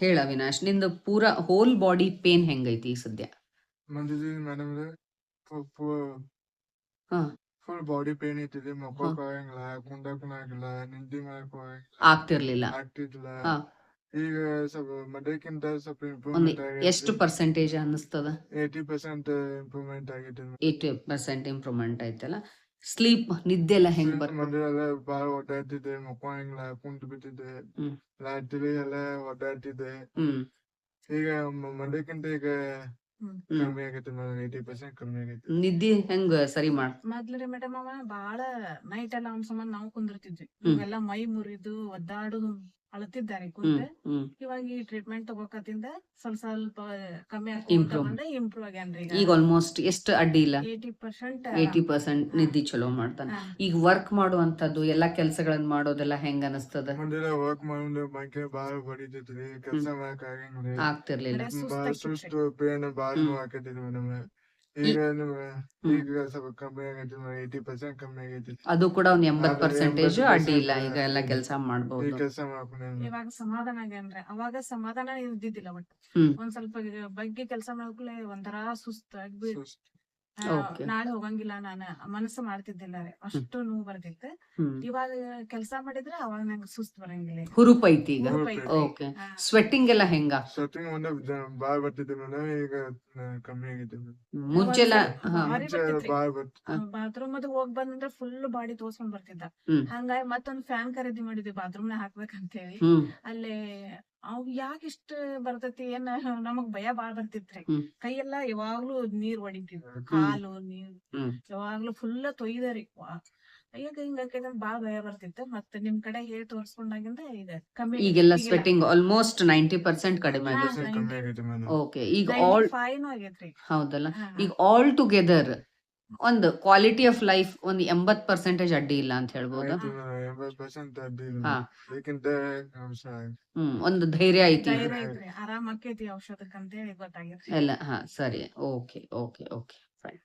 ಹೇಳ ಅವಿನಾಶ್, ನಿಂದು ಪೂರಾ ಹೋಲ್ ಬಾಡಿ ಪೇನ್ ಹೆಂಗೈತಿ ಈ ಸದ್ಯ? ಮಂದಿದಿ ಮೇಡಮ್ ಹಾ ಫುಲ್ ಬಾಡಿ ಪೇನ್ ಐತಿದೆ, ಹಾ. ಮಕ್ಕೋಕ್ ಆಗಂಗಿಲ್ಲ, ಕುಂಡಕ್ಕೂ ಆಗಿಲ್ಲ, ನಿದ್ದೆ ಮಾಡಕ್ಕೂ ಆಗ್ತಿರ್ಲಿಲ್ಲ. ಆಗ್ತಿದ್ದಿಲ್ಲ. ಹಾ ಈಗ ಸ್ವಲ್ಪ ಮೊದಲಕ್ಕಿಂತ ಸ್ವಲ್ಪ ಒಂದು ಇಂಪ್ರೂವ್ಮೆಂಟ್ ಎಷ್ಟು ಆಗೈತಿ. ಪರ್ಸೆಂಟೇಜ್ ಅನ್ನಿಸ್ತದ? 80% ಇಂಪ್ರೂವ್ಮೆಂಟ್ ಆಗೈತಿ. 80% ಇಂಪ್ರೂವ್ಮೆಂಟ್ ಐತಲ್ಲ. ಸ್ಲೀಪ್, ನಿದ್ದೆ ಎಲ್ಲ ಹೆಂಗ್ ಬರ್ತದ? ಮೊದಲೆಲ್ಲ ಬಾಳ ಒದ್ದಾಡ್ತಿದ್ದೆ, ಮಕ್ಕೋಂಗಿಲ್ಲ, ಕುಂತ್ ಬಿಟ್ಟಿದ್ದೆ, ಹ್ಮ್ ರಾತ್ರಿ ಎಲ್ಲ ಒದ್ದಾಡ್ತಿದ್ದೆ. ಹ್ಮ್ ಈಗ ಮೊದಲಕ್ಕಿಂತ ಈಗ ಹ್ಮ್ ಕಮ್ಮಿ ಆಗೈತಿ ಮೇಡಮ್, 80% ಕಮ್ಮಿ ಆಗೈತಿ. ನಿದ್ದಿ ಹೆಂಗ ಸರಿ ಮಾಡ್? ಮೊದ್ಲ್ರಿ ಮೇಡಮ್ ಅವ ಬಾಳ ನೈಟ್ ಎಲ್ಲ ಅವ್ನ ಸಂಬಂಧ ನಾವು ಕುಂದಿರ್ತಿದ್ವಿ. ಹ್ಮ್ ಇವೆಲ್ಲ ಮೈ ಮುರಿದು ಒದ್ದಾಡು ಅಳತಿದ್ದಾರೆ ಹ್ಮ್ ಕುಂತೆ. ಹ್ಮ್ ಇವಾಗ ಈ ಟ್ರೀಟ್ಮೆಂಟ್ ತಗೋಕತ್ತಿಂದ ಸ್ವಲ್ಪ ಕಮ್ಮಿ Improve. ಆಗ್ಕೊಂತ ಇಂಪ್ರೂವ್ ಆಗ್ಯಾನ್ರಿ ಈಗ ಆಲ್ಮೋಸ್ಟ್ ಎಷ್ಟು ಅಡ್ಡಿ ಇಲ್ಲ? 80% 80% ನಿದ್ದಿ ಚಲೋ ಮಾಡ್ತಾನ. ಈಗ ವರ್ಕ್ ಮಾಡುವಂತದ್ದು ಎಲ್ಲಾ ಕೆಲ್ಸಗಳನ್ನ ಮಾಡೋದೆಲ್ಲ ಹೆಂಗ ಅನಸ್ತದ? ಮೊದಲ ವರ್ಕ್ ಮಾಡೋದು ಮೈಕೈ ಬಾಳ ಬಡಿತೈತ್ರಿ, ಕೆಲ್ಸ ಮಾಡಕ್ ಆಗಂಗಿಲ್ಲ, ಆಗ್ತಿರ್ಲಿಲ್ಲ. ಬಾಳ ಸುಸ್ತು, ಪೇನ್ ಬಾಳ ನೋವು ಆಕೈತಿ ಮೇಡಮ್. ಈಗ ಈಗ ಸ್ವಲ್ಪ ಕಮ್ಮಿ ಆಗೈತಿ, 80% ಕಮ್ಮಿ ಆಗೈತಿ. ಅದು ಕೂಡ ಒಂದ್ 80% 80% ಅಡ್ಡಿ ಇಲ್ಲ, ಈಗ ಎಲ್ಲ ಕೆಲಸ ಈ ಮಾಡ್ಬೋದು. ಕೆಲ್ಸ ಮಾಡ್ಕೊಂಡು ಇವಾಗ ಸಮಾಧಾನ ಆಗ್ಯಾನ್ರಿ. ಅವಾಗ ಸಮಾಧಾನ ಇದ್ದಿದ್ದಿಲ್ಲ. ಬಟ್ ಹ್ಮ್ ಒಂದ್ ಸ್ವಲ್ಪ ಬಗ್ಗೆ ಕೆಲಸ ಮಾಡಕ್ಲೆ ಒಂಥರಾ ಸುಸ್ತಾಗಿ ಸುಸ್ತ್. Okay. ನಾಳೆ ಹೋಗಂಗಿಲ್ಲ ನಾನು ಮನಸ್ಸು ಮಾಡ್ತಿದ್ದಿಲ್ಲ ರೀ, ಅಷ್ಟು ನೋವು ಬರ್ತಿತ್ತು. ಹ್ಮ್ ಇವಾಗ ಕೆಲಸ ಮಾಡಿದ್ರೆ ಅವಾಗ ನಂಗೆ ಸುಸ್ತ್ ಬರಂಗಿಲ್ಲ. ಹುರುಪ್ ಐತಿ ಈಗ. ಹುರುಪ್ ಐತ್ರಿ. ಓಕೆ. ಸ್ವೆಟ್ಟಿಂಗ್ ಎಲ್ಲ ಹೆಂಗ? ಸ್ವೆಟ್ಟಿಂಗ್ ಬಾಳ ಬರ್ತಿದ್ದೆ ಮೇಡಮ್, ಈಗ ಕಮ್ಮಿ ಆಗೈತಿ ಮೇಡಮ್. ಮುಂಚೆಲ್ಲ ಭಾರಿ ಬರ್ತಿತ್ರಿ. ಬಾಳ ಬರ್ತಿತ್ತು. ಬಾತ್ರೂಮ್ ಅದು ಹೋಗ್ ಬಂದ್ರೆ ಫುಲ್ ಬಾಡಿ ತೋರ್ಸ್ಕೊಂಡ್ ಬರ್ತಿದ್ದ. ಹ್ಮ್ ಹಂಗಾಗಿ ಮತ್ತೊಂದ್ ಫ್ಯಾನ್ ಖರೀದಿ ಮಾಡಿದ್ವಿ ಬಾತ್ರೂಮ್ ನ ಹಾಕ್ಬೇಕಂತ ಹೇಳಿ. ಹ್ಮ್ ಅಲ್ಲೇ ಅವ್ ಯಾಕೆ ಇಷ್ಟ ಬರ್ತೈತಿ ಏನ್ ನಮಗ್ ಭಯ ಬಾಳ್ ಬರ್ತಿತ್ರಿ. ಹ್ಮ್ ಕೈಯೆಲ್ಲ ಯಾವಾಗ್ಲೂ ನೀರ್ ಹೊಡಿತಿದ್ವು, ಕಾಲು ನೀರ್ ಹ್ಮ್ ಯಾವಾಗ್ಲೂ ಫುಲ್ ತೊಯ್ದರಿ. ಈಗ ಹಿಂಗ ಬಾಳ ಭಯ ಬರ್ತಿತ್ತು. ಮತ್ತೆ ನಿಮ್ ಕಡೆ ಹೇಳಿ ತೋರ್ಸ್ಕೊಂಡಾಗಿಂದ ಈಗ ಕಮ್ಮಿ ಈಗೆಲ್ಲ ಸ್ವೆಟ್ಟಿಂಗ್ ಆಲ್ಮೋಸ್ಟ್ 90% ಕಡಿಮೆ ಆಗಿದೆ. 90% ಕಮ್ಮಿ ಆಗೈತಿ ಮೇಡಮ್. ಓಕೆ. ಈಗ ಆಲ್ 95 ಆಗೈತ್ರಿ. ಹೌದಲ್ಲ, ಹಾ, ಈಗ ಆಲ್ ಟುಗೆದರ್ ಒಂದು ಕ್ವಾಲಿಟಿ ಆಫ್ ಲೈಫ್ ಒಂದು 80% ಅಡ್ಡಿ ಇಲ್ಲ ಅಂತ ಹೇಳ್ಬೋದಾ? 80% ಅಡ್ಡಿ ಇಲ್ಲ. ಹಾ ಇದಕ್ಕಿಂತ ಅಂಶ ಒಂದು ಧೈರ್ಯ ಐತಿ ಈಗ. ಧೈರ್ಯ ಐತ್ರಿ, ಆರಾಮ್ ಆಕೈತಿ ಔಷಧಕ್ಕಂತ ಹೇಳಿ ಗೊತ್ತಾಗೈತ್ರಿ. ಎಲ್ಲ ಹಾ ಸರಿ. Okay okay okay fine.